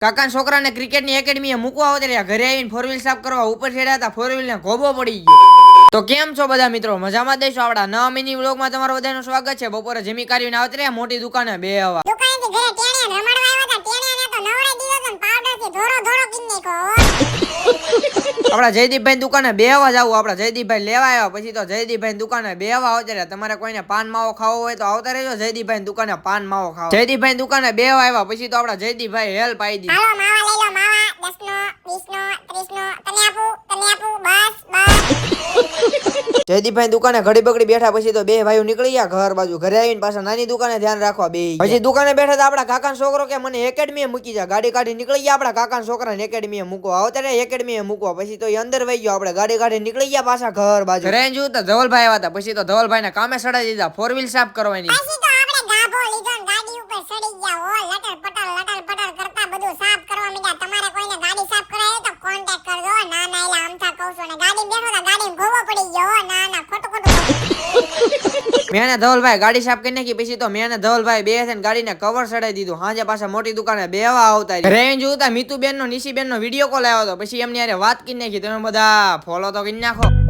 કાકા છોકરાને ક્રિકેટની એકેડમીએ મૂકવા આવતા ઘરે આવીને ફોર વ્હીલ સાફ કરવા ઉપર ચડ્યા હતા, ફોર વ્હીલ ને ગોબો પડી ગયો. તો કેમ છો બધા મિત્રો, મજામાં દેશો? આપડા નવા મિની વ્લોગમાં તમારું બધાનું સ્વાગત છે. બપોરે જમી કરીને આવતા રહ્યા મોટી દુકાને બે હવા. દુકાનેથી ઘરે ટેણિયા રમાડવા આવ્યા હતા. ટેણિયાને તો નવરે દીધો તો પાવડરથી ધોરો કિન નાખ્યો. આપડા જયદીપભાઈ દુકાને બે હવા જાવું. આપડા જયદીપભાઈ લેવા આવ્યા પછી તો જયદીપભાઈ દુકાને બે હવા આવતા રહ્યા. તમારે કોઈને પાન માવો ખાવો હોય તો આવતા રહેજો જયદીપભાઈ દુકાને પાન માવો ખાવા. જયદીપભાઈ દુકાને બે હવા આવ્યા પછી તો આપડા જયદીપભાઈ હેલ્પ આવી દીધી. હાલો માવા લઈ લો, માવા 10 નો 20 નો 30 નો તને આપું બસ. જયદીપભાઈ દુકાને ઘડી બગડી બેઠા પછી તો બે ભાઈઓ નીકળી ગયા ઘર બાજુ. ઘરે આવીને પાછા નાની દુકાને ધ્યાન રાખવા બે. પછી દુકાને બેઠા તો આપડા કાકાનો છોકરો કે મને એકેડમીએ મૂકી જા. ગાડી કાઢી નીકળી ગયા આપડા કાકાના છોકરાને એકેડમીએ મૂકવા. આવતા એકેડમીએ મૂકવા પછી તો અંદર વહી ગયો. આપણે ગાડી કાઢી નીકળી ગયા પાછા ઘર બાજુ. ઘરે જોયું તો ધવલભાઈ આવ્યા હતા. પછી તો ધવલભાઈને કામે સડાઈ દીધા ફોર વ્હીલ સાફ કરવાની. પછી તો આપણે ગાભો લીધો ને ગાડી ઉપર ચડી ગયા. હો લટર પટર કરતા બધું સાફ કરવા માંડ્યા. તમારે કોઈને ગાડી સાફ કરાવે તો કોન્ટેક્ટ કરજો. ના એલા આમથા કહું છું ને ગાડી બેઠો તો ગાડીમાં ગોવો પડી ગયો. હો ના ખોટું મેને ધવલભાઈ ગાડી સાફ કરી નાખી. પછી તો મેને ધવલભાઈ બે છે ને ગાડીને કવર ચડાઈ દીધું. હાજે પાછા મોટી દુકાને બેવા આવતા. ઘરે જોતા મીતુબેન નો નિશીબેન નો વિડીયો કોલ આવ્યો હતો. પછી એમની યારે વાત કરી નાખી. તમે બધા ફોલો તો કરી નાખો.